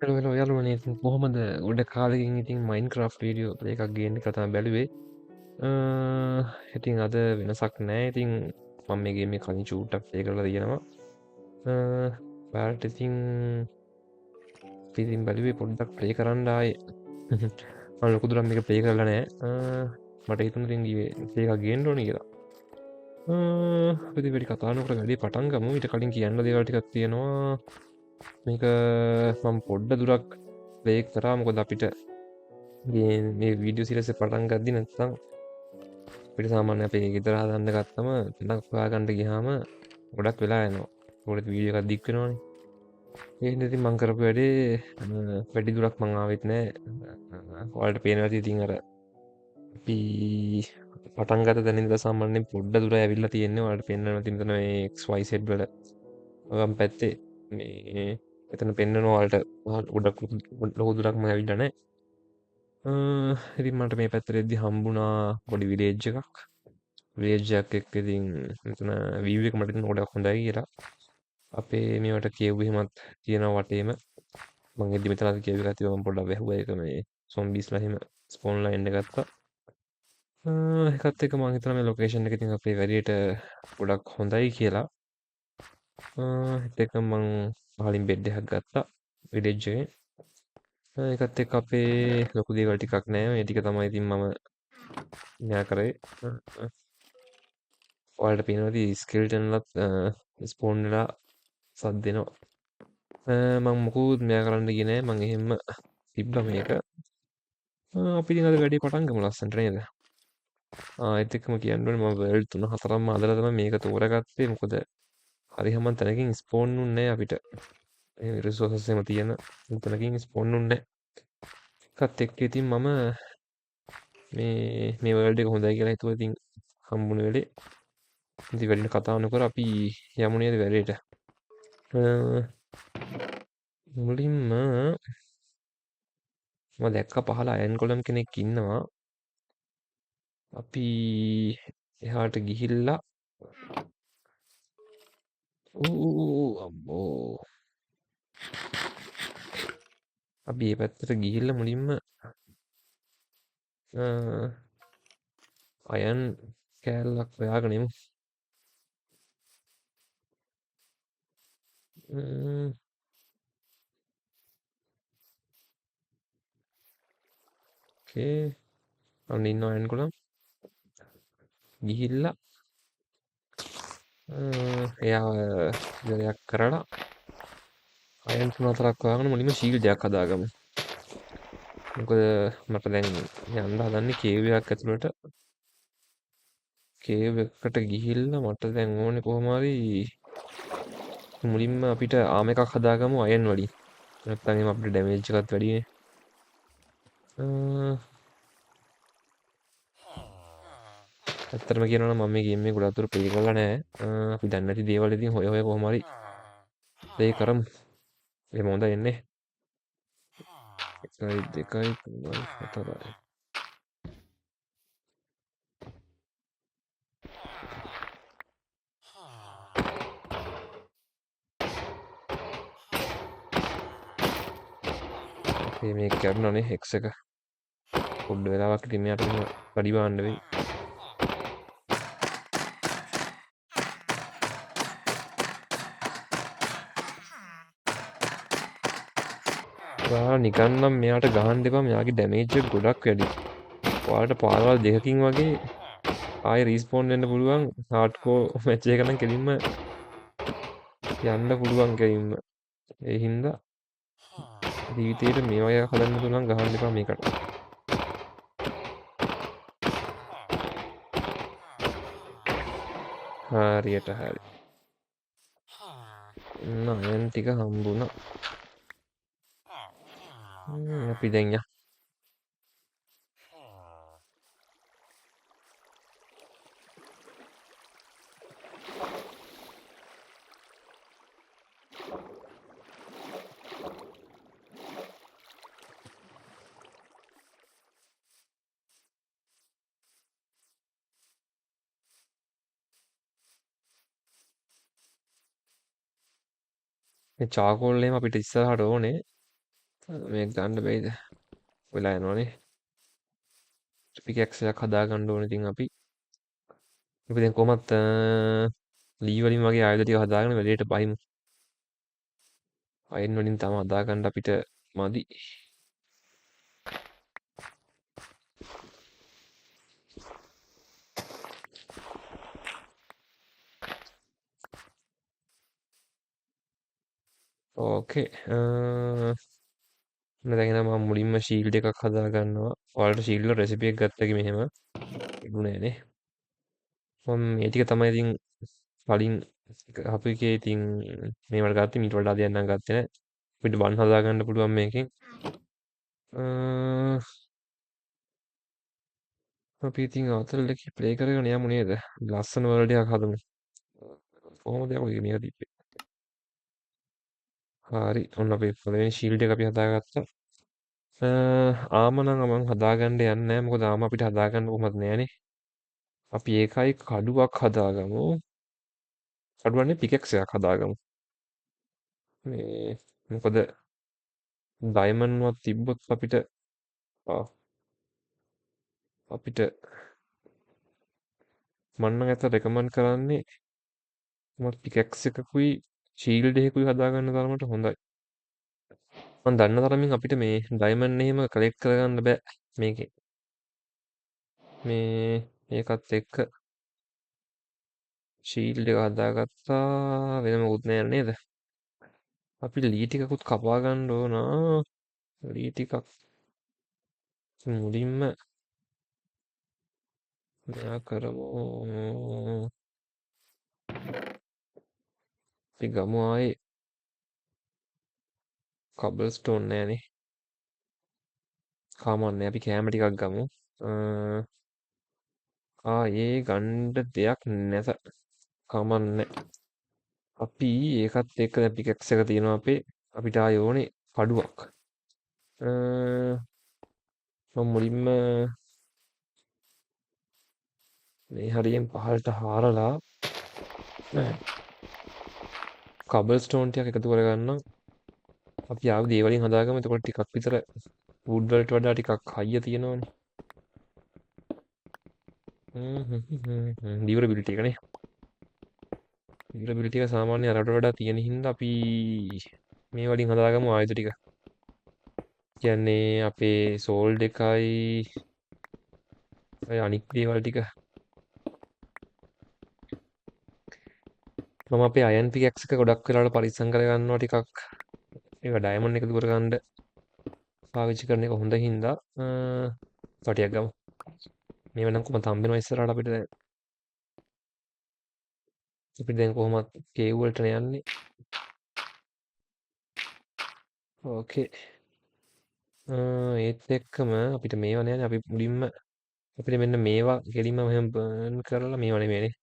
Hello යාළුවනේ ඉතින් කොහොමද ගොඩ කාලෙකින් ඉතින් මයින්ක්‍රාෆ්ට් වීඩියෝ ප්ලේ එකක් ගේන්න කියලා තමයි බැලුවේ. ඉතින් අද වෙනසක් නෑ. ඉතින් මම මේ ගේමේ කලින් චූට්ටක් ප්ලේ කරලා තියෙනවා. ඔයාලට ඉතින් බැලුවේ පොඩ්ඩක් ප්ලේ කරන්න ආයේ. මම ලොකු දුරක් මේක ප්ලේ කරලා නෑ. මට හිතුණා ඉතින් ප්ලේ එකක් ගේන්න ඕනේ කියලා. අපි ඉතින් වැඩි කතා නොකර වැඩේ පටන් ගමු. ඊට කලින් කියන්න දේවල් ටිකක් තියෙනවා. මේක මම පොඩ්ඩ දුරක් ප්ලේ කරා. මොකද අපිට මේ වීඩියෝ සිරස පටන් ගද්දි නැත්නම් අපිට සාමාන්‍ය අපේ ගෙදර හදන්න ගත්තම තැනක් හොයාගන්න ගියාම ගොඩක් වෙලා යනවා. ඒකට වීඩියෝ එකක් දික් වෙනවනේ. ඒ හින්දා ඉතින් මම කරපු වැඩේ වැඩි දුරක් මං ආවෙත් නෑ. ඔයාලට පේනවා ඇති ඉතින් අර අපි පටන් ගත්ත තැන ඉඳලා සාමාන්‍යයෙන් පොඩ්ඩ දුර ඇවිල්ලා තියෙන්නේ. ඔයාලට පේනවා ඇති මෙතන මේ XYZ වල වම් පැත්තේ මේ එතන පෙන්නනවා ඔයාලට ගොඩක් ලොකු දුරක් මම ඇවිල්ලා නෑ. ඉතින් මට මේ පැත්තට එද්දි හම්බුණා පොඩි විලේජ් එකක්. විලේජ් එකක් එක්ක ඉතින් මෙතන view එක මට ඉතින් ගොඩක් හොඳයි කියලා. අපේ මේවට කියව් එහෙමත් තියෙනවා වටේම. මං එද්දි මෙතන අද කියව් එකක් තිබ්බා මම පොඩ්ඩක් වැහුවා ඒක මේ zombiesලා එහෙම ස්පෝන්ලා එන්න ගත්තා. ඒකත් එක්ක මං හිතනවා මේ ලොකේෂන් එක ඉතින් අපේ වැඩේට ගොඩක් හොඳයි කියලා. ඒත් එක්ක මං පහලින් බෙඩ් එකක් ගත්තා විලේජ් එකේ. ඒකත් එක්ක අපේ ලොකු දේවල් ටිකක් නෑ. මේ ටික තමයි ඉතින් මම මෙයා කරේ. ඔයාලට පේනවා ඇති ස්කෙල්ටන්ලත් ස්පෝන් වෙලා සද්ද එනවා. මම මොකුත් මෙයා කරන්න ගියේ නෑ. මං එහෙම්ම තිබ්බා මේක. අපි ඉතින් අද වැඩේ පටන් ගමු ලස්සනට නේද? ඒත් එක්කම කියන්න ඕනේ මම වර්ල්ඩ් 3-4ක්ම හදලා තමයි මේක තෝරගත්තේ. මොකද හරි හැමන් තැනකින් ස්පෝන් උන්නේ නෑ අපිට. ඒ රිසෝසස් එහෙම තියෙන තැනකින් ස්පෝන් උන්නේ නෑ. ඒකත් එක්ක ඉතින් මම මේ වර්ල්ඩ් එක හොඳයි කියලා හිතුවා. ඉතින් හම්බුන වෙලේ ඉතින් වැඩිට කතා නොකර අපි යමු නේද වැඩේට. මුලින්ම මම දැක්ක පහළ අයන් කොලම් කෙනෙක් ඉන්නවා. අපි එහාට ගිහිල්ලා අම්මෝ අපි මේ පැත්තට ගිහිල්ලා මුලින්ම අයන් කෑල්ලක් හොයාගෙන එමු. ඕකේ අන්න ඉන්නවා අයන් කොලම්. ගිහිල්ලා එයා ඉවරයක් කරලා අයන් 3-4ක් හොයාගෙන මුලින්ම ෂීල්ඩ් එකක් හදාගමු. මොකද මට දැන් යන්න හදන්නේ කේව් එකක් ඇතුළට. කේව් එකකට ගිහිල්ලා මට දැන් ඕනේ කොහොම හරි මුලින්ම අපිට ආම එකක් හදාගමු අයන් වලින්. නැත්නම් එහෙම අපිට ඩැමේජ් එකත් වැඩිනේ. ඇත්තටම කියනවා නම් මම මේ ගේම් එක ගොඩක් දුර ප්ලේ කරලා නැහැ. අපි දන්නේ නැති දේවල් ඉතින් හොය හොය කොහොම හරි ප්ලේ කරමු. එහෙම හොඳයි එන්නේ. 1 2 3 4 අපේ මේක කරුණානේ X එක පොඩ්ඩ වෙලාවක් ඉතින් මෙයාට මෙහෙම පඩි බාන්න වෙයි. ඔයාලා නිකන් නම් මෙයාට ගහන්න එපා. මෙයාගේ ඩැමේජ් එක ගොඩක් වැඩි. ඔයාලට පාරවල් දෙකකින් වගේ ආයෙ රීස්පෝන් වෙන්න පුළුවන්. හાર્ඩ්කෝර් මැච් එක නම් කෙලින්ම යන්න පුළුවන් කෙලින්ම. ඒ හින්දා ජීවිතේට මේ වගේ හදන්න පුළුවන් ගහන්න එපා මේකට. හරියට හරි. අයන් ටික හම්බුණා. අපි දැන් යමු. මේ චාකෝල් එහෙම අපිට ඉස්සරහට ඕනේ. මේක ගන්න බැයිද? වෙලා යනවනේ. පිකැක්ස් එකක් හදාගන්න ඕනේ ඉතින් අපි. අපි දැන් කොහොමත් ලී වලින් වගේ ආයුධ ටික හදාගෙන වැඩේට බහිමු. අයින් වලින් තම හදාගන්න අපිට මදි. ඕකේ. දැන් එහෙනම් මම මුලින්ම ෂීල්ඩ් එකක් හදාගන්නවා. ඔයාලට ෂීල්ඩ් වල රෙසිපි එක ගත්ත මෙහෙම තිබුණේ නේ. මම මේ ටික තමයි ඉතින් කලින් අපු එකේ ඉතින් මේවට ගත්තේ. මීට වඩා දෙයක් නම් ගත්තේ නැහැ. අපිට බන් හදාගන්න පුළුවන් මේකෙන්. අපි ඉතින් අතල් එකේ ප්ලේ කරගෙන යමු නේද? ලස්සන වර්ල්ඩ් එකක් හදමු. කොහොමද යකෝ මේක තිබ්බේ? හරි. ඔන්න අපේ පළවෙනි ෂීල්ඩ් එක අපි හදාගත්තා. ආම නම් මම හදාගන්න යන්නේ නැහැ. මොකද ආම අපිට හදාගන්න කොහොමද නෑනේ. අපි ඒකයි කඩුවක් හදාගමු. කඩුවන්නේ පිකැක්ස් එකක් හදාගමු. මේ මොකද ඩයමන්ඩ්වත් තිබ්බොත් අපිට අපිට මම නම් ඇත්ත රෙකමන්ඩ් කරන්නේ මම පිකැක්ස් එකකුයි ෂීල්ඩ් එකකුයි හදාගන්න තරමට හොඳයි. මම දන්න තරමින් අපිට මේ ඩයමන්ඩ් එහෙම කලෙක්ට් කරගන්න බෑ මේකේ. මේ ඒකත් එක්ක ෂීල්ඩ් එක හදාගත්තා වෙන මොකුත් නෑ නේද? අපි ලී ටිකකුත් කපා ගන්න ඕන. ලී ටිකක් මුලින්ම මෙයා කරමු. අපි ගමු ආයේ කබල් ස්ටෝන් නෑනේ. කමන්නේ අපි කෑම ටිකක් ගමු. ඒ ගණ්ඩ දෙයක් නැත. කමන්නේ. අපි ඒකත් එක්ක දැන් පිකැක්ස් එක තියෙනවා අපේ. අපිට ආයේ ඕනේ කඩුවක්. මම මුලින්ම මේ හරියෙන් පහළට හාරලා කබල් ස්ටෝන් ටිකක් එකතු කරගන්නම්. අපි ආව දේවලින් හදාගමු. එතකොට ටිකක් විතර වුඩ් වලට වඩා ටිකක් හයිය තියෙනවනේ. ඩියුරබිලිටි එකනේ. ඩියුරබිලිටි එක සාමාන්‍ය අරකට වඩා තියෙන හින්දා අපි මේ වලින් හදාගමු ආයුධ ටික. කියන්නේ අපේ සෝල්ඩ් එකයි ඔය අනික් දේවල් ටික. මම අපේ අයන් පිකැක්ස් එක ගොඩක් වෙලාවට පරිස්සම් කරගන්නවා ටිකක්. ඒක ඩයමන්ඩ් එකතු කරගන්න පාවිච්චි කරන එක හොඳ හින්දා පටියක් ගමු. මේව නම් කොහොමද හම්බෙනවා ඉස්සරහට අපිට දැන්. අපි දැන් කොහොමත් කේව් වලට යන්නේ. ඕකේ. ඒත් එක්කම අපිට මේවා නෑනේ. අපි මුලින්ම අපිට මෙන්න මේවා කෙලින්ම මෙහෙම බර්න් කරලා මේවා නෙමෙයිනේ.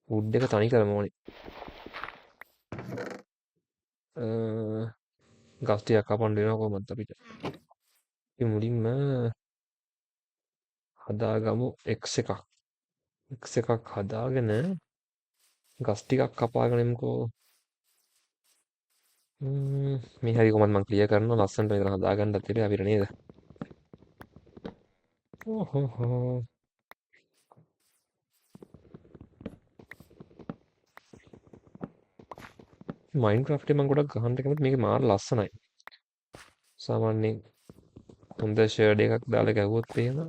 වුඩ් එක තනි කරම ඕනේ. ගස් ටිකක් කපන්න වෙනවා කොහොමද අපිට. අපි මුලින්ම හදාගමු X එකක්. X එකක් හදාගෙන ගස් ටිකක් කපාගෙන එමුකෝ. මේ හරි කොහොමද මම ක්ලියර් කරනවා ලස්සනට මෙතන හදාගන්නත් තිබේ අපිට නේද? ඕහෝහෝ. මයින්ක්‍රාෆ්ට් එකේ මම ගොඩක් ගහන්න කැමති. මේක මාර ලස්සනයි. සාමාන්‍යයෙන් හොඳ ෂේඩ් එකක් දාලා ගැහුවොත් එහෙම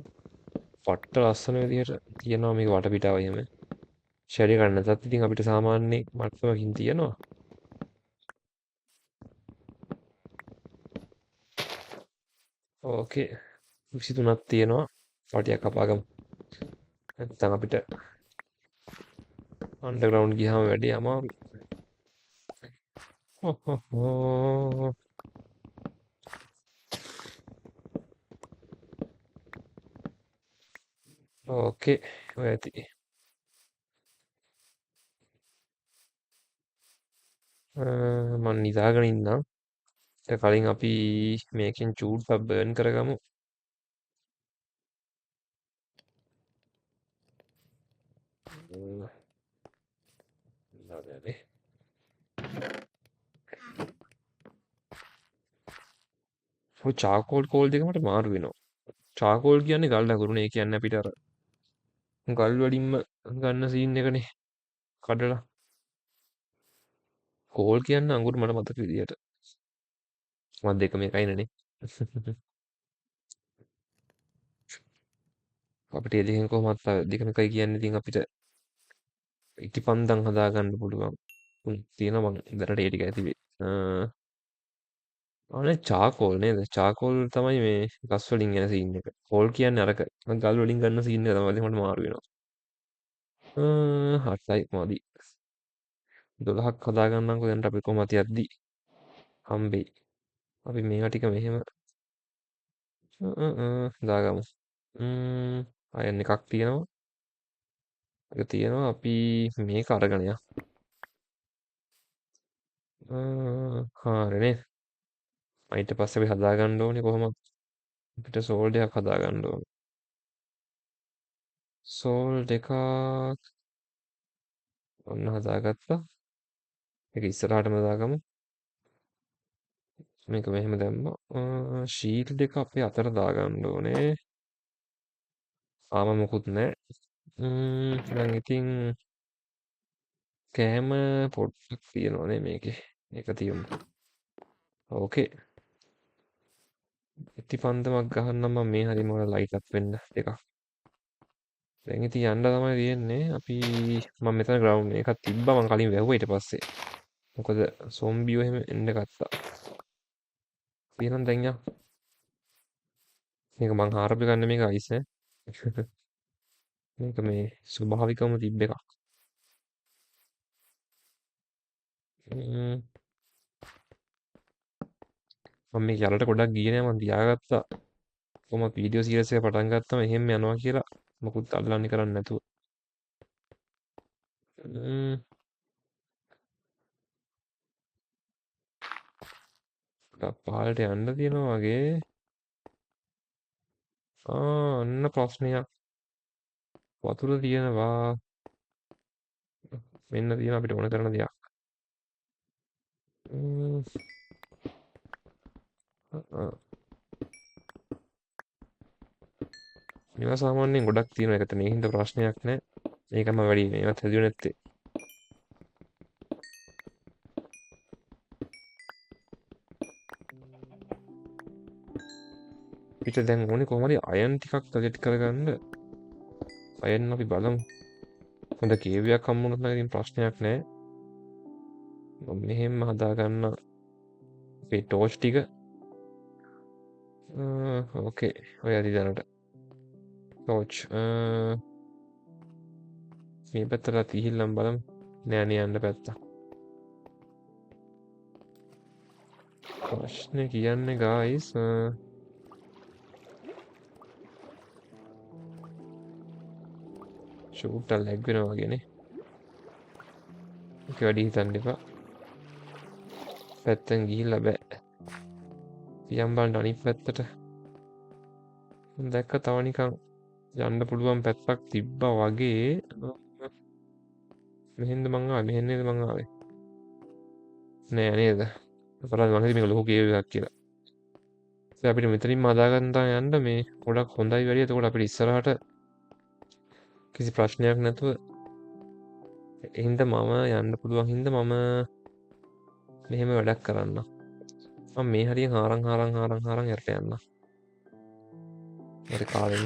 පට්ට ලස්සන විදිහට තියෙනවා මේක වටපිටාව එහෙම. ෂේඩ් එක නැතත් ඉතින් අපිට සාමාන්‍ය මට්ටමකින් තියෙනවා. ඕකේ. 23ක් තියෙනවා. පටියක් කපාගමු. නැත්තම් අපිට අන්ඩර්ග්‍රවුන්ඩ් ගියාම වැඩේ අමාරුයි. හොහොහෝ. ඕකේ. ඔය ඇති. මම නිදාගෙන ඉන්නම්. ඊට කලින් අපි මේකෙන් චූට්ටක් බර්න් කරගමු. නිදාගන්නේ. ඔය චාකෝල් කෝල් දෙක මට මාරු වෙනවා. චාකෝල් කියන්නේ ගල් ලකුරුනේ. ඒ කියන්නේ අපිට අර ගල් වලින්ම ගන්න සීන් එකනේ කඩලා. කෝල් කියන්නේ අඟුරු මට මතක විදියට. මම දෙකම එකයිනේ. අපිට ඒ දෙකෙන් කොහොමත් දෙකම එකයි කියන්නේ ඉතින් අපිට ඉටිපන්දම් හදාගන්න පුළුවන්. තියෙනවා මං දැනට ඒ ටික ඇති වෙයි. අනේ චාකෝල් නේද? චාකෝල් තමයි මේ ගස් වලින් එන සීන් එක. කෝල් කියන්නේ අරක ගල් වලින් ගන්න සීන් එක තමයි. මට මාරු වෙනවා. 8යි මදි. 12ක් හදාගන්නම්කෝ දැන් අපි කොහොමද යද්දි හම්බෙයි. අපි මේවා ටික මෙහෙම දාගමු. අයන් එකක් තියෙනවා. එක තියෙනවා අපි මේක අරගෙන යමු. හරිනේ. ඊට පස්සේ අපි හදාගන්න ඕනේ කොහොමද? අපිට සෝල් එකක් හදාගන්න ඕනේ. සෝල් එකක් ඔන්න හදාගත්තා. ඒක ඉස්සරහටම දාගමු. මේක මෙහෙම දැම්මා. ෂීල්ඩ් එක අපේ අතට දාගන්න ඕනේ. ආම මොකුත් නැහැ. දැන් ඉතින් කෑම පොඩ්ඩක් තියෙනවානේ මේකේ. ඒක තියමු. ඕකේ. ඉටිපන්දමක් ගහන්නම් මම මේ හරියම ලයිට් අප් වෙන්න එකක්. දැන් ඉතින් යන්න තමයි තියෙන්නේ. අපි මම මෙතන ග්‍රවුන්ඩ් එකක් තිබ්බා මම කලින් වැහුවා ඊට පස්සේ. මොකද සොම්බියෝ එහෙම එන්න ගත්තා. එහෙනම් දැන් යා. මේක මං හාරපු ගන්න මේක අයිස් ඈ. මේක මේ ස්වභාවිකවම තිබ්බ එකක්. මම මේක යාලට ගොඩක් ගියේ නෑ මං තියාගත්තා. කොහොම වීඩියෝ සීරීස් එක පටන් ගත්තම එහෙම යනවා කියලා මොකුත් අල්ලන්නේ කරන්නේ නැතුව. පහළට යන්න තියෙනවා වගේ. අන්න ප්‍රශ්නයක්. වතුර තියෙනවා. මෙන්න තියෙන අපිට ඕන කරන දෙයක්. මේවා සාමාන්‍යයෙන් ගොඩක් තියෙනවා එකට මේ හින්දා ප්‍රශ්නයක් නෑ. මේකම වැඩි මේවත් හැදුවේ නැත්තේ. පිට දැන් ඕනේ කොහොම හරි අයන් ටිකක් ටාගට් කරගන්න. අයන් අපි බලමු. හොඳ කේවියක් හම්බුනොත් නම් ඉතින් ප්‍රශ්නයක් නෑ. මම මෙහෙම හදාගන්න අපේ ටෝච් ටික. ඕකේ. ඔය ඇති දැනට. ටෝච් මේ පැත්තට තිහිල්ලම් බලමු. නෑ යන්න පැත්ත. ප්‍රශ්නේ කියන්නේ ගායිස් ෂූට් එක ලැග් වෙනවා වගේනේ. ඒක වැඩි හිතන්න එපා. පැත්තෙන් ගිහිල්ලා බෑ. පියම් බලන්න අනිත් පැත්තට. මම දැක්ක තව නිකන් යන්න පුළුවන් පැත්තක් තිබ්බා වගේ. මෙහෙන්ද මං ආවේ මෙහෙන් නේද මං ආවේ. නෑ නේද? අපරාධ මං හිතුවේ මේක ලොකු කේව් එකක් කියලා. ඉතින් අපිට මෙතනින්ම හදාගන්න යන්න මේ ගොඩක් හොඳයි වැඩි. එතකොට අපිට ඉස්සරහට කිසි ප්‍රශ්නයක් නැතුව හින්දා මම යන්න පුළුවන් හින්දා මම මෙහෙම වැඩක් කරන්න. මම මේ හරියෙන් හාරන් යට යන්න. හරි කාලෙම.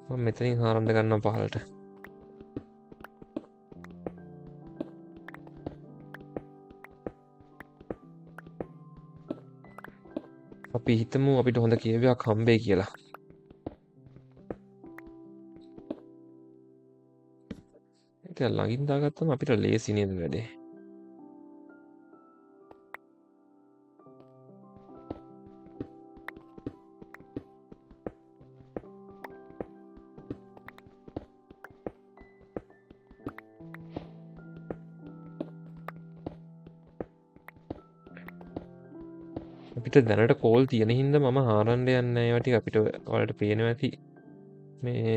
මම මෙතනින් හාරන්න ගන්නම් පහලට. අපි හිතමු අපිට හොඳ කේවයක් හම්බෙයි කියලා. ඒක ළඟින් දාගත්තම අපිට ලේසි නේද වැඩේ. අපිට දැනට කෝල් තියෙන හින්දා මම හාරන්න යන්නේ නැහැ. ඒවා ටික අපිට ඔයාලට පේනවා ඇති. මේ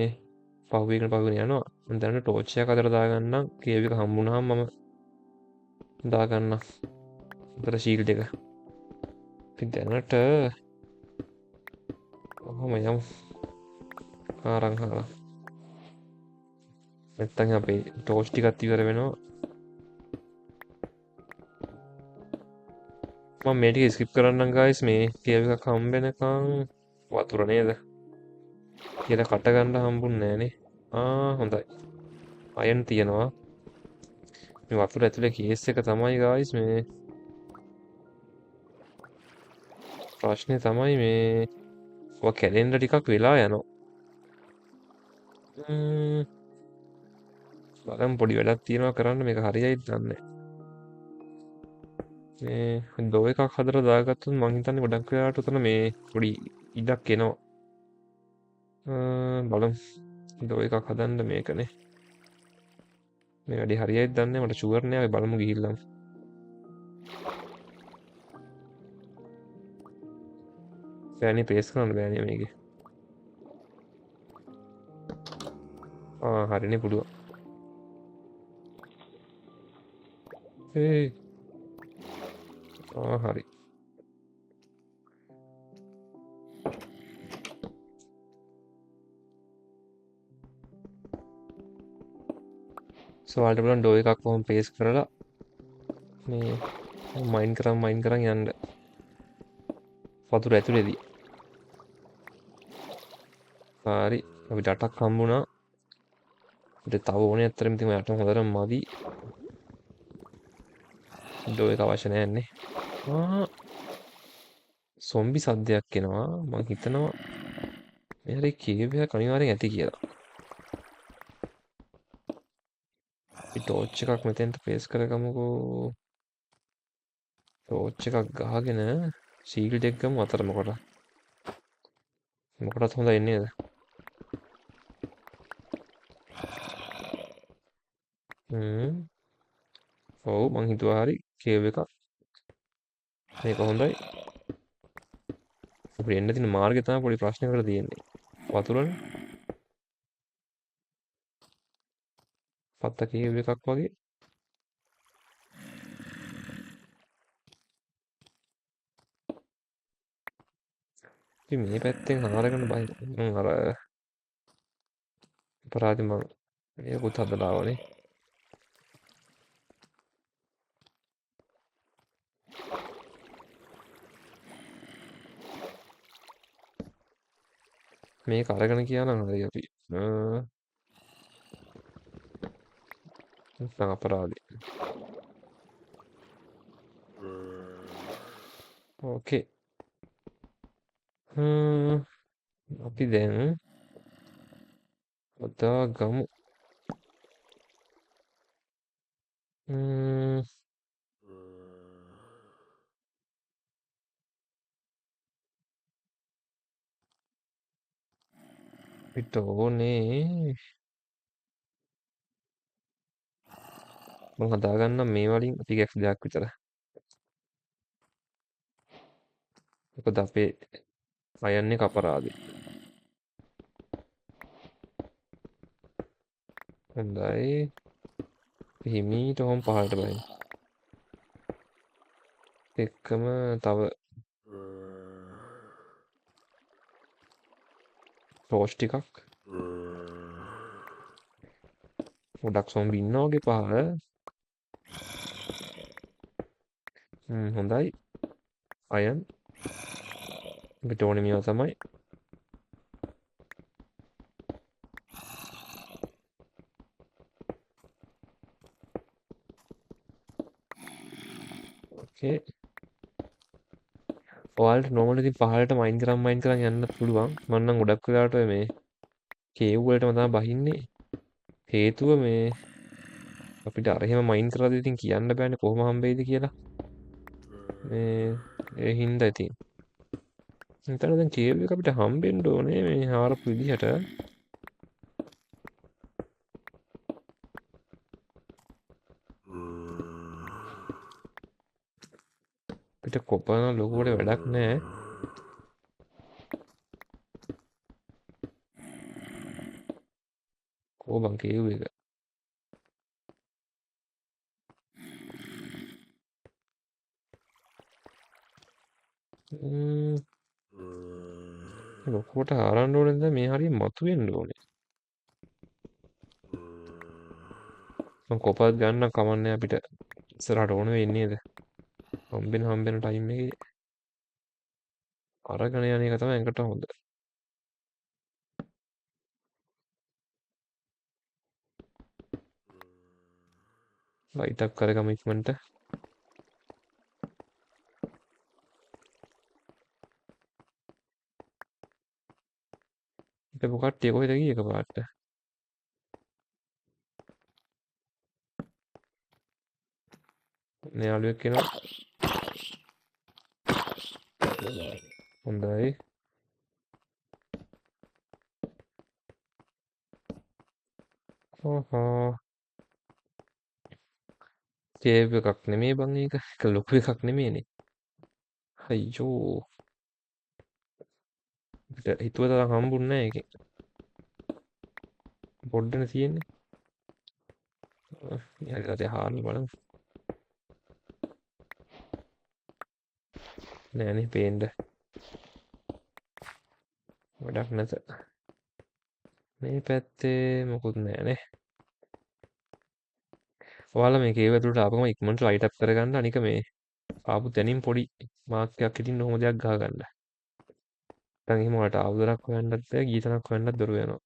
පහුවෙන යනවා. මම දැනට ටෝච් එකක් අතට දාගන්නම්. කේව් එක හම්බුනහම මම දාගන්නම්. ඉතල ශීල්ඩ එක අපි දැනට ඔහොම යමු ආරං හාලා නැත්තම් අපේ ටෝච් ටිකත් ඉවර වෙනවා මම මේ ටික ස්කිප් කරන්නම් ගයිස් මේ කේව් එකක් හම්බෙනකන් වතුර නේද කියලා කට ගන්න හම්බුන්නේ නෑනේ හොඳයි අයන් තියෙනවා මේ වතුර ඇතුලේ කේස් එක තමයි ගයිස් මේ ප්‍රශ්නේ තමයි මේ ඔය කැඩෙන්න ටිකක් වෙලා යනවා බලමු පොඩි වැඩක් තියෙනවා කරන්න මේක හරියයිද දන්නේ මේ දෝ එකක් හදලා දාගත්තොත් මං හිතන්නේ ගොඩක් වෙලාවට උතන මේ පොඩි ඉඩක් එනවා බලමු දෝ එකක් හදන්න මේකනේ මේ වැඩි හරියයිද දන්නේ මට ෂුවර් නෑ අපි බලමු ගිහිල්ලා බෑනේ පේස් කරන්න බෑනේ මේකේ හරිනේ පුළුවන් හරි සෝල්ට බලන් ඩෝ එකක් කොහොම පේස් කරලා මේ මයින් කරන් යන්න වතුර ඇතුලේදී හරි අපි ඩටක් හම්බුණා අපිට තව ඕනේ ඇත්තටම ඉතින් ඔයාලට හොඳටම මදි ඩෝ එක අවශ්‍ය නැන්නේ සොම්බි සද්දයක් එනවා මං හිතනවා මේ හරි කේව් එකක් අනිවාර්යෙන් ඇති කියලා අපි ටෝච් එකක් මෙතෙන්ට පේස් කරගමුකෝ ටෝච් එකක් ගහගෙන ශීල්ඩ් එක ගමු අතර මොකටත් හොඳයි නේද ඔව් මං හිතුවා හරි කේව් එකක් මේක හොඳයි අපිට එන්න තියෙන මාර්ගය තමයි පොඩි ප්‍රශ්නයකට තියෙන්නේ වතුරනේ පත්ත කේව් එකක් වගේ ඉතින් මේ පැත්තෙන් හාරගෙන බයි අර අපරාධි මං මේකුත් හදලා ආවනේ මේක අරගෙන කියනම් හරි අපි නැත්නම් අපරාධි ඕකේ අපි දැන් ඔතා ගමු අපිට ඕනේ මම හදාගන්නම් මේ වලින් ටිකක් දෙයක් විතර මොකද අපේ අයන් එක අපරාධි හොඳයි හිමීට හොම් පහළට බහින්න එක්කම තව ටෝච් ටිකක් ගොඩක් සොම්බි ඉන්නා වගේ පහළ හොඳයි අයන් අපිට ඕනේ මේවා තමයි ඕකේ ඔයාලට නෝමල් ඉතින් පහළට මයින් කරන් යන්න පුළුවන් මම නම් ගොඩක් වෙලාවට මේ කේව් වලටම තමයි බහින්නේ හේතුව මේ අපිට අර එහෙම මයින් කරලාද ඉතින් කියන්න බෑනේ කොහොම හම්බෙයිද කියලා මේ ඒ හින්දා ඉතින් හිතන්න දැන් කේව් එක අපිට හම්බෙන්න ඕනේ මේ හාරපු විදිහට අපිට කොපන ලොකුවට වැඩක් නෑ කෝ බං කේව් එක ලොකුවට හරන්න ඕනේ නැද්ද මේ හරිය මතුවෙන්න ඕනේ. මම කොපක් ගන්න කමන්නේ අපිට ඉස්සරහට ඕන වෙන්නේ නේද? හම්බෙන ටයිම් එකේ අරගෙන යන එක තමයි එකට හොඳ. ලයිට් අප් කරගමු ඉක්මනට. හිටපු කට්ටිය කොහෙද ගියේ එකපාරට? මේ යාළුවෙක් එනවා. හොඳයි. ඔහො. කේව් එකක් නෙමෙයි බං ඒක. ඒක ලොකු එකක් නෙමෙයිනේ. අයියෝ. අපිට හිතුව තරම් හම්බුන්නේ නැහැ ඒකෙන්. පොඩ්ඩනේ තියෙන්නේ. ඊළඟට හාල් බලමු. නෑනේ පේන්න. වැඩක් නැත. මේ පැත්තේ මොකුත් නෑනේ. ඔයාලා මේ කේව් ඇතුළට ආපුවම ඉක්මනට ලයිට් අප් කරගන්න. අනික මේ ආපු තැනින් පොඩි මාක් එකක් හිටින්න ඔහොම දෙයක් ගහගන්න. නැත්නම් එහෙම ඔයාලට ආවුදරක් හොයන්නත් බෑ, ගීතනක් හොයන්නත් දොර වෙනවා.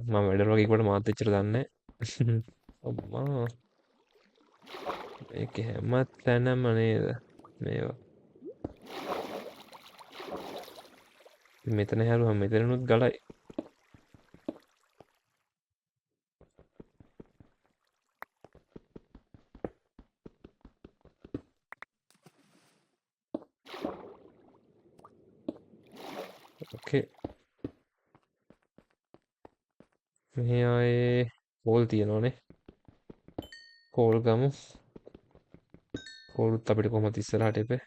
මම වැඩ වගේ කොට මාත් එච්චර දන්නේ නැහැ. අම්මා මේක හැම තැනම නේද මේවා. මෙතන හැරුවම මෙතනනුත් ගලයි. ඕකේ. මෙහි ආයේ කෝල් තියෙනවනේ. කෝල් ගමු. කෝලුත් අපිට කොහොමද ඉස්සරහට එපේ.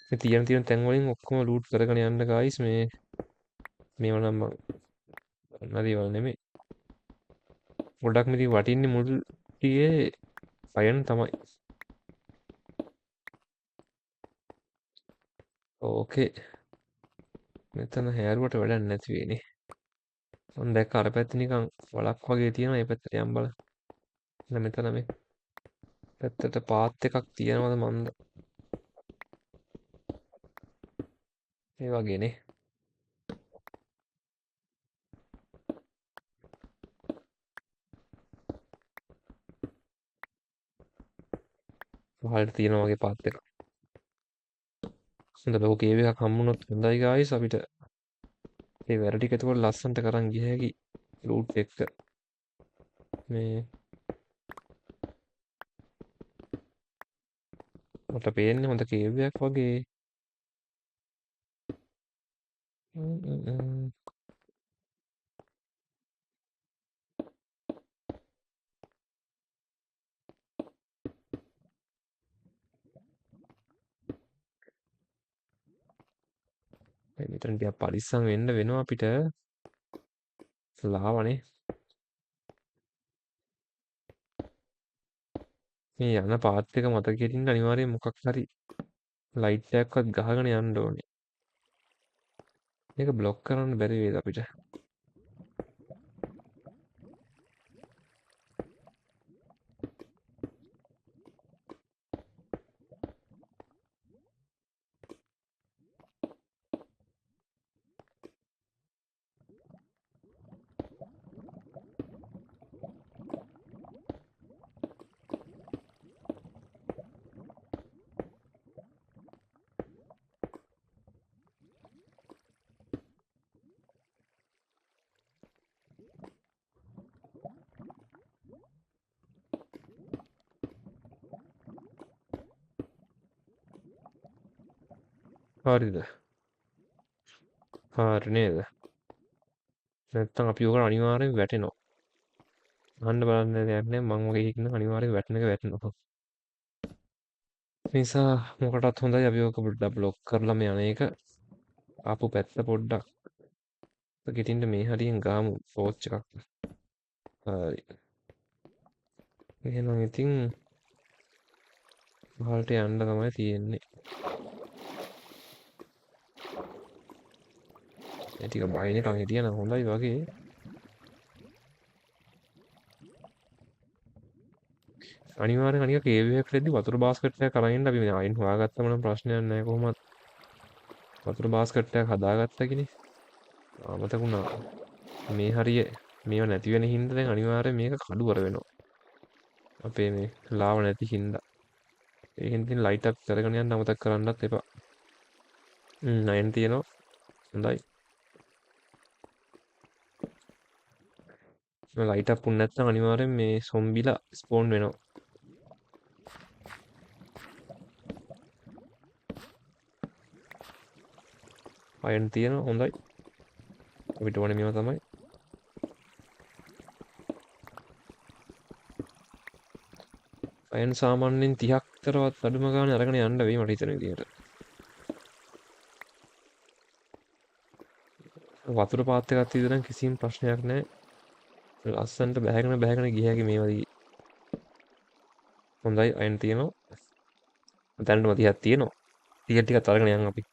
මේ තියෙන තැන් වලින් ඔක්කොම ලූට් කරගෙන යන්න ගායිස්. මේවා නම් මං දන්න දේවල් නෙමෙයි. ගොඩක්ම ඉතින් වටින්නේ මුල් ටිකේ අයන් තමයි. ඕකේ. මෙතන හැරුවට වැඩක් නැති වෙන්නේ. මම දැක්ක අර පැත්තේ නිකන් වලක් වගේ තියෙනවා. මේ පැත්තට යම් බලන්න. මෙතන මේ පැත්තට පාත් එකක් තියෙනවද මන්ද? ඒ වගේනේ. වහලට තියෙනවා වගේ පාත් එකක්. හොඳ ලොකු කේව් එකක් හම්බුනොත් හොඳයි ගායිස්. අපිට ඒ වැඩ ටික එතකොට ලස්සනට කරන් ගිය හැකි ලූට් එක්ක. මේ මට පේන්නේ හොඳ කේව් එකක් වගේ. මෙතන ටිකක් පරිස්සම් වෙන්න වෙනවා අපිට. ලාවනේ. මේ යන පාත් එක මතක හිටින්න අනිවාර්යෙන් මොකක් හරි ලයිට් එකක්වත් ගහගෙන යන්න ඕනේ. මේක බ්ලොක් කරන්න බැරි වේද අපිට? හරිද? හරි නේද? නැත්තම් අපි ඕකට අනිවාර්යෙන් වැටෙනවා. අහන්න බලන්න දෙයක් නැහැ. මං වගේ එකෙක් නම් අනිවාර්යෙන් වැටෙන එක වැටෙනවා. නිසා මොකටත් හොඳයි අපි ඕක පොඩ්ඩක් බ්ලොක් කරලා මේ අනේක ආපු පැත්ත පොඩ්ඩක් ගෙටින්න මේ හරියෙන් ගාමු ටෝච් එකක්. හරි. එහෙනම් ඉතින් පහළට යන්න තමයි තියෙන්නේ. ඒ ටික බයිනකම් හිටියනම් හොඳයි වගේ. අනිවාර්යෙන් අනික කේව් එකකට එද්දි වතුර බාස්කට් එකක් අරන් එන්න අපි මේ අයින් හොයාගත්තම නම් ප්‍රශ්නයක් නැහැ කොහොමත්. වතුර බාස්කට් එකක් හදාගත්තා කිනේ. අමතක වුණා. මේ හරිය මේවා නැති වෙන හින්දා දැන් අනිවාර්යෙන් මේක කඩුවර වෙනවා. අපේ මේ ලාව නැති හින්දා. ඒ හින්දා ලයිට් අප් කරගෙන යන්න අමතක කරන්නත් එපා. අයන් තියෙනවා. හොඳයි. ලයිට් අප් වුනේ නැත්නම් අනිවාර්යෙන් මේ සොම්බිලා ස්පෝන් වෙනවා. අයන් තියෙනවා. හොඳයි. අපිට ඕනේ මේවා තමයි. අයන් සාමාන්‍යයෙන් 30ක් තරවත් අඩුම ගානේ අරගෙන යන්න වෙයි මට හිතෙන විදිහට. වතුර පාත් එකක් තියෙද නම් කිසිම ප්‍රශ්නයක් නැහැ. ලස්සනට බැහැගෙන ගිය හැකි මේවා දිගේ. හොඳයි අයන් තියෙනවා. දැනටම 30ක් තියෙනවා. 30 ටිකත් අරගෙන යන් අපි.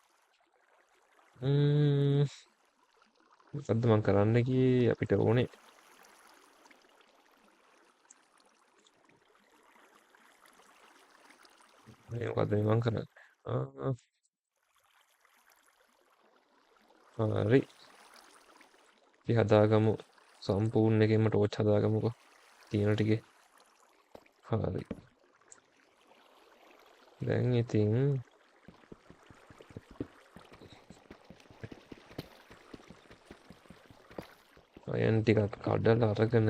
මොකද්ද මං කරන්න ගියේ අපිට ඕනේ. මේ මොකද්ද මේ මං කරන්නේ? හරි. අපි හදාගමු. සම්පූර්ණ එකෙන්ම ටෝච් හදාගමුකෝ. තියෙන ටිකේ. හරි. දැන් ඉතින් අයන් ටිකක් කඩලා අරගෙන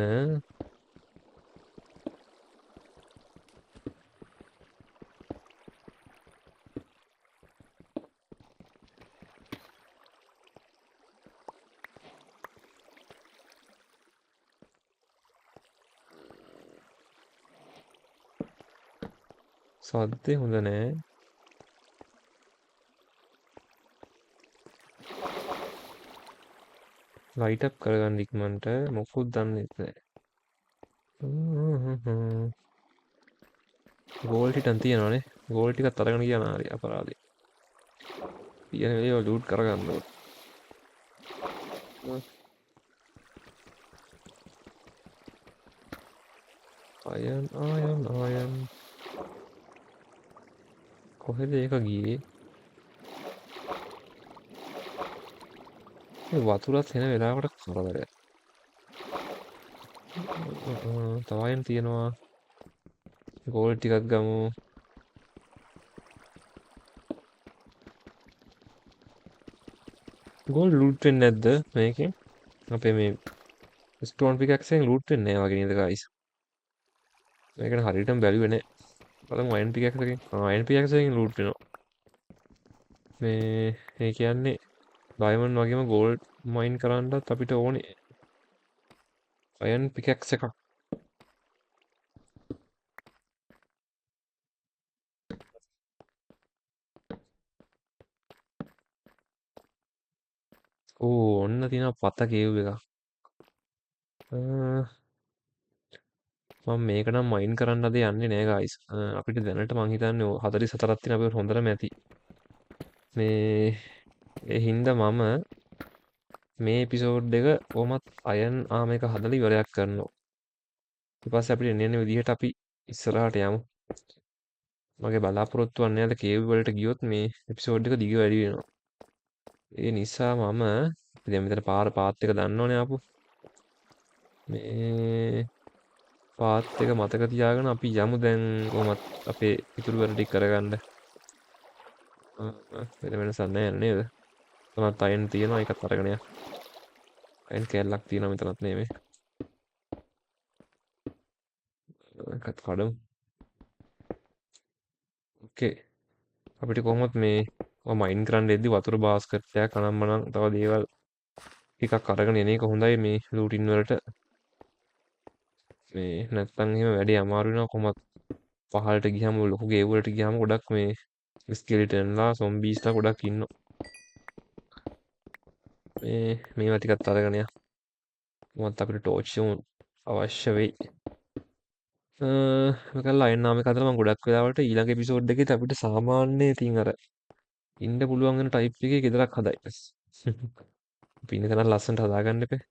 සද්දේ හොඳ නෑ. ලයිට් අප් කරගන්න ඉක්මනට මොකුත් දන්නෙත් නෑ. ගෝල් ටිකක් තියෙනවානේ. ගෝල් ටිකත් අරගෙන ගියා නාරි අපරාධේ. තියෙන ඒවා ලූට් කරගන්න ඕනේ. අයන් කොහෙද ඒක ගියේ? මේ වතුරත් එන වෙලාවට කරදරයක්. තව අයන් තියෙනවා. ගෝල් ටිකක් ගමු. ගෝල් ලූට් වෙන්නේ නැද්ද මේකෙන්? අපේ මේ ස්ටෝන් පිකැක්සෙන් ලූට් වෙන්නේ නැහැ වගේ නේද ගයිස්? මේකට හරියටම බැලුවේ නැහැ. බලමු අයන් පිකැක්ස් එකෙන්. අයන් පිකැක්ස් එකෙන් ලූට් වෙනවා. මේ ඒ කියන්නේ ඩයමන්ඩ් වගේම ගෝල්ඩ් මයින් කරන්නත් අපිට ඕනේ අයන් පිකැක්ස් එකක්. ඕ ඔන්න තියෙනවා පත කේව් එකක්. මම මේක නම් මයින් කරන්න අද යන්නේ නෑ ගයිස්. අපිට දැනට මං හිතන්නේ 44ක් තියෙන අපිට හොඳටම ඇති. මේ ඒ හින්දා මම මේ එපිසෝඩ් එක කොහොමත් අයන් ආම එක හදලා ඉවරයක් කරනවා. ඊට පස්සේ අපිට එන්න විදිහට අපි ඉස්සරහට යමු. මගේ බලාපොරොත්තුවක් නෑ අද කේව් වලට ගියොත් මේ එපිසෝඩ් එක දිග වැඩි වෙනවා. ඒ නිසා මම දැන් මෙතන පාත් එක දන්නවනේ ආපු. මේ පාත් එක මතක තියාගෙන අපි යමු දැන් කොහොමත් අපේ ඉතුරු වැඩ ටික කරගන්න. වෙන වෙනසක් නැහැ නේද? තනත් අයන් තියෙනවා ඒකත් අරගෙන යන්න. අයන් කැල්ලක් තියෙනවා මෙතනත් නෙමෙයි. ඒකත් කඩමු. ඕකේ. අපිට කොහොමත් මේ මයින් කරන්න එද්දි වතුර බාස්කට් එකක් අනම්මනම් තව දේවල් ටිකක් අරගෙන එන එක හොඳයි මේ ලූටින් වලට. මේ නැත්තම් එහෙම වැඩේ අමාරු වෙනවා කොහොමත් පහළට ගියාම ලොකු ගේව් වලට ගියාම ගොඩක් මේ ස්කෙලිටන්ලා සොම්බීස්ලා ගොඩක් ඉන්නවා. මේවා ටිකත් අරගෙන යන්න. මොකද අපිට ටෝච් අවශ්‍ය වෙයි. මේකල් අයන් නාම එක හදලා මම ගොඩක් වෙලාවට ඊළඟ එපිසෝඩ් එකේත් අපිට සාමාන්‍ය තින් අර ඉන්න පුළුවන් වෙන ටයිප් එකේ ගෙදරක් හදයි. අපි ඉන්න තැනත් ලස්සනට හදාගන්න එපේ.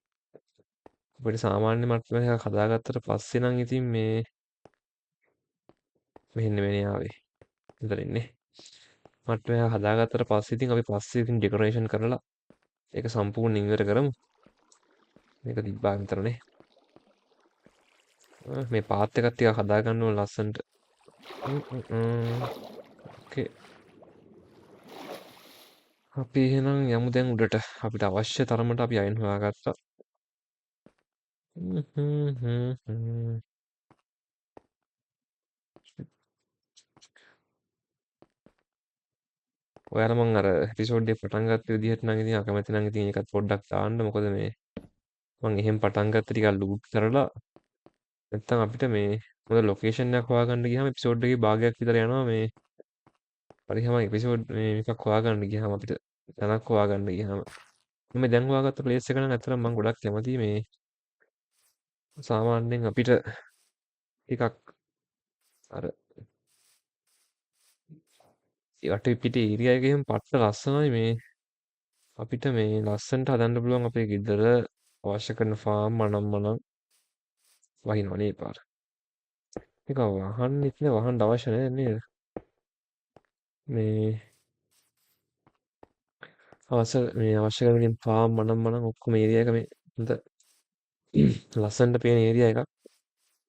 අපිට සාමාන්‍ය මට්ටමක එකක් හදාගත්තට පස්සේ නම් ඉතින් මේ මෙහෙන්න වෙන්නේ ආවේ. මෙතන ඉන්නේ. මට්ටමක එකක් හදාගත්තට පස්සේ ඉතින් අපි පස්සේ ඉතින් ඩෙකොරේෂන් කරලා ඒක සම්පූර්ණ ඉවර කරමු. මේක තිබ්බා විතරනේ. මේ පාත් එකත් ටිකක් හදාගන්න ඕන ලස්සනට. ඕකේ. අපි එහෙනම් යමු දැන් උඩට. අපිට අවශ්‍ය තරමට අපි අයන් හොයාගත්තා. ඔයාලා මං අර එපිසෝඩ් එක පටන් ගත්ත විදිහට නම් ඉතින් අකමැති නම් ඉතින් ඒකත් පොඩ්ඩක් දාන්න. මොකද මේ මං එහෙම පටන් ගත්ත ටිකක් ලූට් කරලා නැත්තම් අපිට මේ මොකද ලොකේෂන් එකක් හොයාගන්න ගියාම එපිසෝඩ් එකේ භාගයක් විතර යනවා මේ පරිහම එපිසෝඩ් මේ එකක් හොයාගන්න ගියාම අපිට තැනක් හොයාගන්න ගියාම මේ දැන් හොයාගත්ත ප්ලේස් එක නම් ඇත්තටම මං ගොඩක් කැමතියි මේ සාමාන්‍යයෙන් අපිට ටිකක් අර යට පිට ඒරියා එකේ එහෙම පට්ට ලස්සනයි මේ අපිට මේ ලස්සනට හදන්න පුළුවන් අපේ ගෙදර අවශ්‍ය කරන ෆාම් මනම් වහිනවා නේ පාර. ඒක වහන්න ඉතින් වහන්න අවශ්‍ය නැහැ නේද? මේ අවශ්‍ය කරන ෆාම් මනම් ඔක්කොම ඒරියා එක මේ හොඳ ලස්සනට පේන ඒරියා එකක්.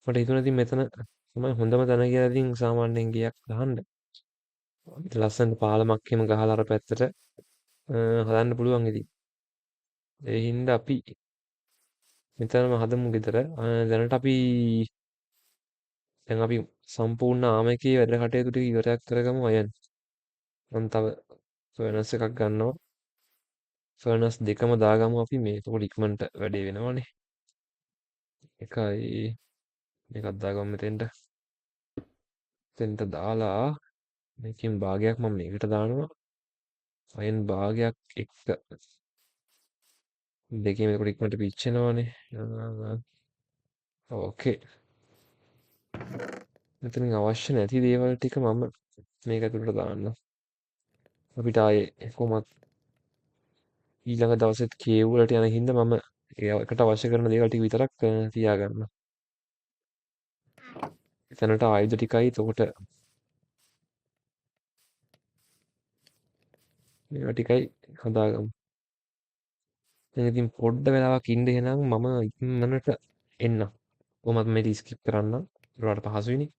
මට හිතුණා ඉතින් මෙතන තමයි හොඳම තැන කියලා ඉතින් සාමාන්‍යයෙන් ගියක් ගහන්න. ලස්සනට පාලමක් එහෙම ගහලා අර පැත්තට හදන්න පුළුවන් ඉතින්. ඒ හින්දා අපි මෙතනම හදමු ගෙදර. දැනට දැන් අපි සම්පූර්ණ ආම එකේ වැඩ කටයුතු ටික ඉවරයක් කරගමු අයන්. මම තව ෆර්නස් එකක් ගන්නවා. ෆර්නස් දෙකම දාගමු අපි මේ. එතකොට ඉක්මනට වැඩේ වෙනවනේ. එකයි මේකක් දාගමු මෙතෙන්ට. මෙතෙන්ට දාලා මේකෙන් භාගයක් මම මේකට දානවා. අයන් භාගයක් එක දෙකේම එතකොට ඉක්මනට පිච්චෙනවනේ. ඕකේ. මෙතනින් අවශ්‍ය නැති දේවල් ටික මම මේක ඇතුළට දාන්නම්. අපිට ආයේ කොහොමත් ඊළඟ දවසෙත් කේව් වලට යන හින්දා මම ඒකට අවශ්‍ය කරන දේවල් ටික විතරක් තියාගන්නම්. එතනට ආයුධ ටිකයි එතකොට මේවා ටිකයි හදාගමු. දැන් ඉතින් පොඩ්ඩ වෙලාවක් ඉන්න එහෙනම් මම ඉක්මනට එන්නම්. කොහොමත් මේක ස්කිප් කරන්නම්. ඒකට පහසුයිනේ.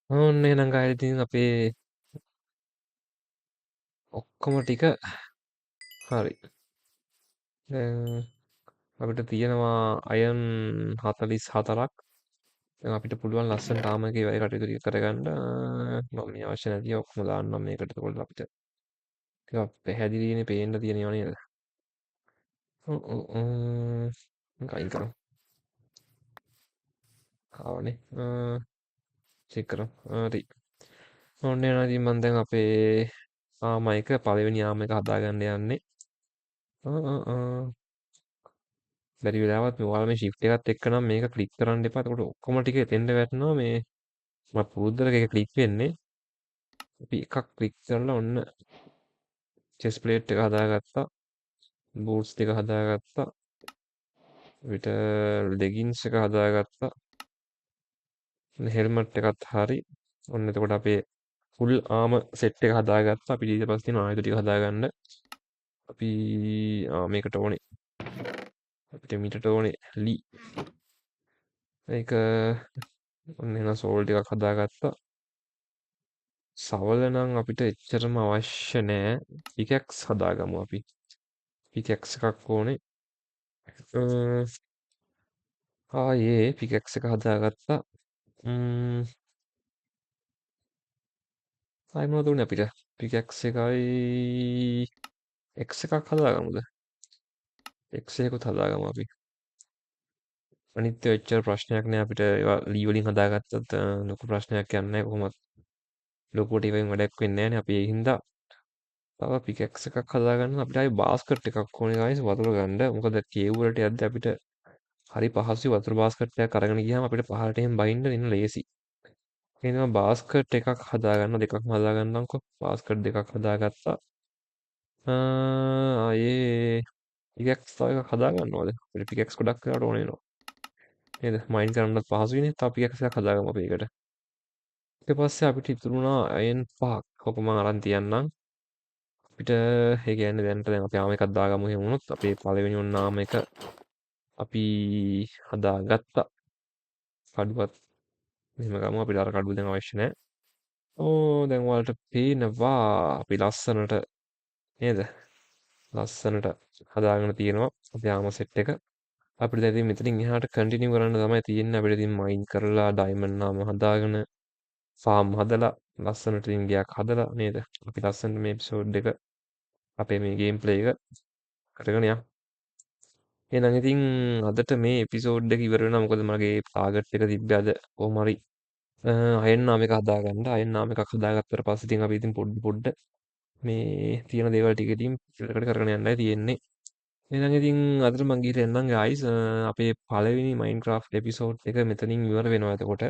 ඔන්න එහෙනම් ගායලා ඉතින් අපේ ඔක්කොම ටික හරි. දැන් අපිට තියෙනවා අයන් 44ක්. දැන් අපිට පුළුවන් ලස්සනට ආම එකේ වැඩ කටයුතු ටික කරගන්න. මම මේ අවශ්‍ය නැති ඔක්කොම දාන්නම් මේකට. එතකොට අපිට ටිකක් පැහැදිලිනේ පේන්න තියෙනවා නේද? ඔව් ඔව් මේක අයින් කරමු. ආවනේ. චෙක් කරමු. හරි. ඔන්න එහෙනම් ඉතින් මම දැන් අපේ ආම එක පළවෙනි ආම එක හදාගන්න යන්නේ. බැරි වෙලාවත් මේ ඔයාලා මේ shift එකත් එක්ක නම් මේක ක්ලික් කරන්න එපා. එතකොට ඔක්කොම ටික එතෙන්ට වැටෙනවා මේ මම පුරුද්දට ඒක ක්ලික් වෙන්නේ. අපි එකක් ක්ලික් කරලා ඔන්න chest plate එක හදාගත්තා. boots ටික හදාගත්තා. අපිට leggings එක හදාගත්තා. හෙල්මට් එකත් හරි. ඔන්න එතකොට අපේ full armor set එක හදාගත්තා. අපි ඊට පස්සේ තියෙන ආයුධ ටික හදාගන්න. අපි මේකට ඕනේ. අපිට මීටට ඕනේ ලී. ඒක ඔන්න එහෙනම් සෝල් ටිකක් හදාගත්තා. සවල නම් අපිට එච්චරම අවශ්‍ය නෑ. පිකැක්ස් හදාගමු අපි. පිකැක්ස් එකක් ඕනේ. ආයේ පිකැක්ස් එක හදාගත්තා. ආයෙ මොනවද උනේ අපිට? පිකැක්ස් එකයි එක්ස් එකක් හදාගමුද? එක්ස් එකකුත් හදාගමු අපි. අනිත් ඒවා එච්චර ප්‍රශ්නයක් නෑ අපිට ඒවා ලී වලින් හදාගත්තත් ලොකු ප්‍රශ්නයක් යන්නේ නෑ කොහොමත්. ලොකුවට ඒවායින් වැඩක් වෙන්නේ නෑනේ අපි ඒ හින්දා තව පිකැක්ස් එකක් හදාගන්න අපිට ආයේ බාස්කට් එකක් ඕනේ ගායිස් වතුර ගන්න. මොකද කේව් වලට යද්දී අපිට හරි පහසුයි වතුර බාස්කට් එකක් අරගෙන ගියාම අපිට පහළට එහෙම බහින්න එන්න ලේසි. ඒ හින්දා මම බාස්කට් එකක් හදාගන්න දෙකක්ම හදාගන්නම්කෝ. බාස්කට් දෙකක් හදාගත්තා. ආයේ පිකැක්ස් තව එකක් හදාගන්නවද? අපිට පිකැක්ස් ගොඩක් වෙලාවට ඕන වෙනවා. නේද? මයින් කරන්නත් පහසුයිනේ. තව පිකැක්ස් එකක් හදාගමු අපි ඒකට. ඊට පස්සේ අපිට ඉතුරු වුණා අයන් 5ක්. ඔක මම අරන් තියන්නම්. අපිට ඒ කියන්නේ දැනට දැන් අපි ආම එකක් දාගමු එහෙම වුණොත් අපේ පළවෙනි ඔන්න ආම එක අපි හදාගත්තා. කඩුවත් මෙහෙම ගමු. අපිට අර කඩුව දැන් අවශ්‍ය නැහැ. ඕ දැන් ඔයාලට පේනවා අපි ලස්සනට නේද? ලස්සනට හදාගෙන තියෙනවා අපේ ආම සෙට් එක. අපිට දැන් ඉතින් මෙතනින් එහාට කන්ටිනියු කරන්න තමයි තියෙන්නේ. අපිට ඉතින් මයින් කරලා ඩයමන්ඩ් නාම හදාගෙන ෆාම් හදලා ලස්සනට ඉතින් ගයක් හදලා නේද? අපි ලස්සනට මේ එපිසෝඩ් එක අපේ මේ ගේම් ප්ලේ එක කරගෙන යමු. එහෙනම් ඉතින් අදට මේ එපිසෝඩ් එක ඉවර වෙනවා. මොකද මගේ ටාගට් එක තිබ්බේ අද කොහොම හරි අයන් නාම එක හදාගන්න. අයන් නාම එකක් හදාගත්තට පස්සේ ඉතින් අපි ඉතින් පොඩ පොඩ මේ තියෙන දේවල් ටික ඉතින් ඉලකට කරගෙන යන්නයි තියෙන්නේ. එහෙනම් ඉතින් අදට මං ගිහලා එන්නම් ගායිස්. අපේ පළවෙනි මයින්ක්‍රාෆ්ට් එපිසෝඩ් එක මෙතනින් ඉවර වෙනවා එතකොට.